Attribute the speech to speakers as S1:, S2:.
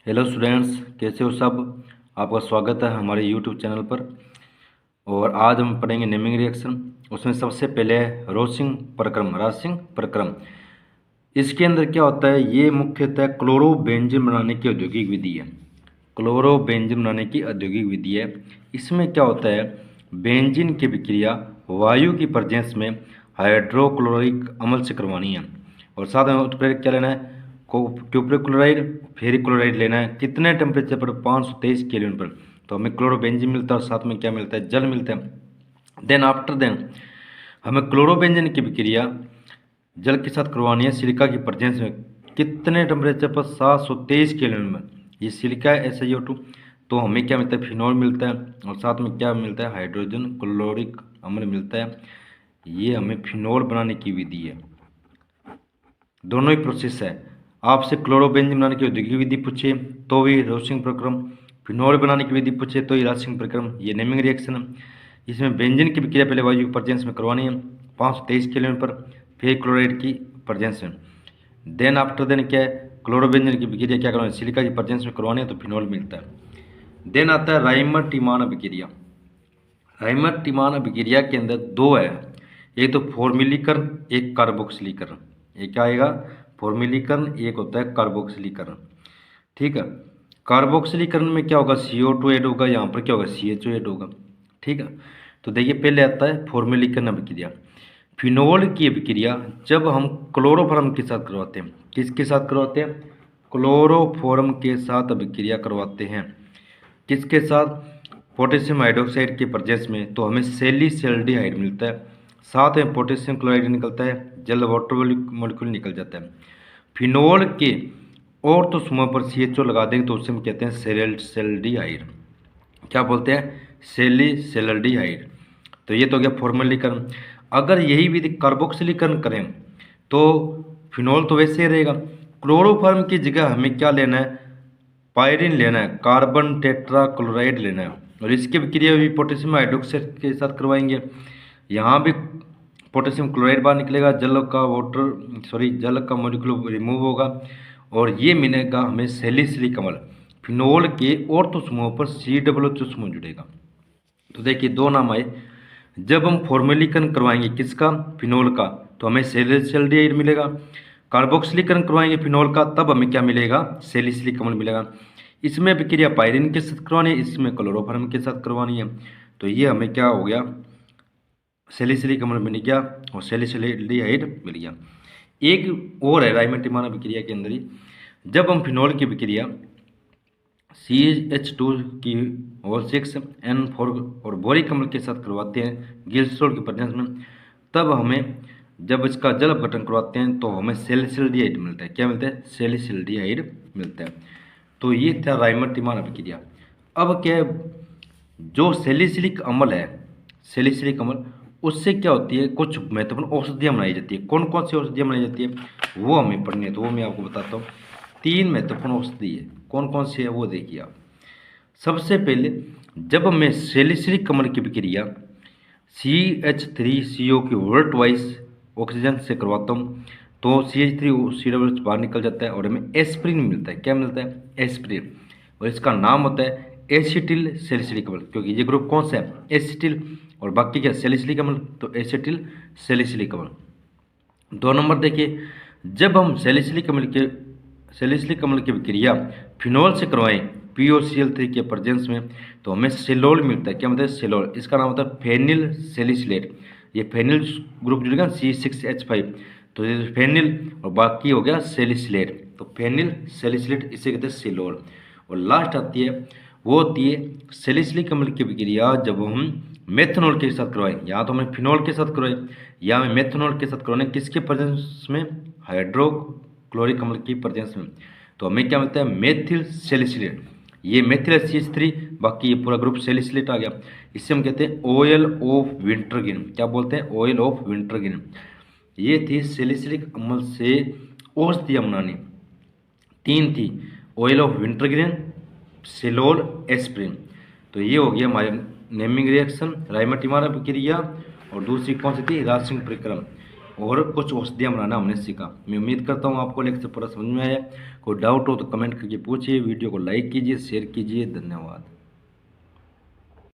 S1: Hello students, कैसे हो सब। आपका स्वागत है हमारे यूट्यूब चैनल पर। और आज हम पढ़ेंगे नेमिंग रिएक्शन। उसमें सबसे पहले है रोसिंग प्रक्रम, रासिंग प्रक्रम। इसके अंदर क्या होता है, ये मुख्यतः क्लोरोबेंजीन बनाने की औद्योगिक विधि है। क्लोरोबेंजीन बनाने की औद्योगिक विधि है। इसमें क्या होता है, बेंजीन की विक्रिया वायु की प्रेजेंस में हाइड्रोक्लोरिक अम्ल से करवानी है। और साथ में उत्प्रेरक क्या लेना है, क्यूप्रिक क्लोराइड, फेरिक क्लोराइड लेना है। कितने टेम्परेचर पर, 523 केल्विन पर। तो हमें क्लोरोबेंजीन मिलता है और साथ में क्या मिलता है, जल मिलता है। देन आफ्टर देन हमें क्लोरोबेंजीन की विक्रिया जल के साथ करवानी है सिलिका की प्रेजेंस में। कितने टेम्परेचर पर, 723 केल्विन में। ये सिलिका है SiO2। तो हमें क्या मिलता है, फिनॉल मिलता है। और साथ में क्या मिलता है, हाइड्रोजन क्लोरिक अम्ल मिलता है। ये हमें फिनॉल बनाने की विधि है। दोनों ही प्रोसेस है। आपसे क्लोरोबेंजीन बनाने की औद्योगिक विधि पूछे तो भी रोसिंग प्रक्रम, फिनॉल बनाने की विधि पूछे तो ही रासिंग प्रक्रम। ये नेमिंग रिएक्शन है। इसमें बेंजीन की विक्रिया पहले वायु की प्रेजेंस में करवानी है 523 केल्विन पर, फिर क्लोराइड की प्रेजेंस में। देन आफ्टर देन क्या है, क्लोरोबेंजीन की विक्रिया क्या करवानी है, सिलिका की प्रेजेंस में करवानी है तो फिनॉल मिलता है। देन आता है राइमर टिमान विक्रिया। राइमर टिमान विक्रिया के अंदर दो है, एक तो फॉर्मिलीकरण, एक कार्बोक्सिलीकरण। एक क्या आएगा, फॉर्मिलीकरण, एक होता है कार्बोक्सिलीकरण। ठीक है। कार्बोक्सिलीकरण में क्या होगा, CO2 ऐड होगा, यहाँ पर क्या होगा, CHO ऐड होगा। ठीक है। तो देखिए पहले आता है फॉर्मिलीकरण अभिक्रिया। फिनोल की अभिक्रिया जब हम क्लोरोफॉर्म के साथ करवाते हैं, किसके साथ करवाते हैं, क्लोरोफॉर्म के साथ अभिक्रिया करवाते हैं। किसके साथ, पोटेशियम हाइड्रोक्साइड के प्रेजेंस में, तो हमें सेलिसल्डिहाइड मिलता है। साथ में पोटेशियम क्लोराइड निकलता है, जल वाटर मॉलिक्यूल निकल जाता है। फिनोल के और तो समूह पर CHO लगा देंगे तो उसे हम कहते हैं सेलिसल्डिहाइड। क्या बोलते हैं, सेलिसल्डिहाइड। तो ये तो हो गया फॉर्मलीकरण। अगर यही विधि कार्बोक्सिलीकरण करें तो फिनोल तो वैसे ही रहेगा। क्लोरोफॉर्म की जगह हमें क्या लेना है, पायरिन लेना है, कार्बन टेट्रा क्लोराइड लेना है। और इसकी विक्रिया भी पोटेशियम हाइड्रोक्साइड के साथ करवाएंगे। यहाँ भी पोटेशियम क्लोराइड बाहर निकलेगा, जल का मॉलिक्यूल रिमूव होगा और ये मिलेगा हमें सैलिसिलिक अम्ल। फिनोल के और तो समूह पर COO समूह जुड़ेगा। तो देखिए दो नाम आए। जब हम फॉर्मेलिकरण करवाएंगे किसका, फिनोल का, तो हमें सैलिसल्डिहाइड मिलेगा। कार्बोक्सिलीकरण करवाएंगे फिनोल का, तब हमें क्या मिलेगा, सैलिसिलिक अम्ल मिलेगा। इसमें विक्रिया पायरिन के साथ करवानी है, इसमें क्लोरोफॉर्म के साथ करवानी है। तो ये हमें क्या हो गया, सैलिसिलिक अम्ल मिल गया और सैलिसल्डिहाइड मिल गया। एक और है राइमर टिमान विक्रिया के अंदर ही, जब हम फिनोल की विक्रिया CH2 की और 6N4 और बोरिक अम्ल के साथ करवाते हैं गिल्सोल की प्रेजेंस में, तब हमें जब इसका जल अपघटन करवाते हैं तो हमें सैलिसल्डिहाइड मिलता है। क्या मिलता है, सैलिसल्डिहाइड मिलता है। तो ये था राइमर टिमान अभिक्रिया। अब क्या है, जो सैलिसिलिक अम्ल है, सैलिसिलिक अम्ल, उससे क्या होती है, कुछ महत्वपूर्ण औषधियाँ बनाई जाती है। कौन कौन सी औषधियाँ बनाई जाती है वो हमें पढ़नी है, तो वो मैं आपको बताता हूँ। 3 महत्वपूर्ण औषधि है, कौन कौन सी है वो देखिए आप। सबसे पहले जब मैं सैलिसिलिक अम्ल की विक्रिया CH3CO की वोल्ट वाइज ऑक्सीजन से करवाता हूँ तो CH3COOH बाहर निकल जाता है और हमें एस्प्रिन मिलता है। क्या मिलता है, एस्प्रिन। और इसका नाम होता है एसिटिल सैलिसिलिक अम्ल, क्योंकि ये ग्रुप कौन सा है, एसिटिल, और बाकी क्या, सैलिसिलिक अम्ल, तो एसिटिल सैलिसिलिक अम्ल। 2 नंबर देखिए, जब हम सैलिसिलिक अम्ल की विक्रिया फिनोल से करवाएं POCl3 के प्रेजेंस में, तो हमें सेलोल मिलता है। क्या मतलब है, सेलोल। इसका नाम होता है फेनिल सैलिसिलेट। ये फेनिल ग्रुप जुड़ेगा C6H5, तो ये फेनिल और बाकी हो गया सैलिसिलेट, तो फेनिल सैलिसिलेट इसे कहते हैं सेलोल। और लास्ट आती है, वो होती है सैलिसिलिक अम्ल की विक्रिया जब हम मेथनॉल के साथ करवाएं। या तो हमें फिनोल के साथ करवाएं या हमें मेथनॉल के साथ करवाएं, किसके प्रेजेंस में, हाइड्रोक्लोरिक अम्ल की प्रेजेंस में। तो हमें क्या मिलता है, मेथिल सैलिसिलेट। ये मेथिल CH3, बाकी ये पूरा ग्रुप सैलिसिलेट आ गया। इसे हम कहते हैं ऑयल ऑफ विंटरगिन। क्या बोलते हैं, ऑयल ऑफ विंटरगिन। ये थी सैलिसिलिक अम्ल से औषधियाँ बनानी, 3 थी, ऑयल ऑफ विंटरग्रेन, सेलोल, एस्प्रिन। तो ये हो गया हमारे नेमिंग रिएक्शन, राइमर टिमारा प्रक्रिया। और दूसरी कौन सी थी, रासिंग प्रक्रम। और कुछ औषधियाँ बनाना हमने सीखा। मैं उम्मीद करता हूँ आपको लेक्चर पूरा समझ में आया। कोई डाउट हो तो कमेंट करके पूछिए। वीडियो को लाइक कीजिए, शेयर कीजिए। धन्यवाद।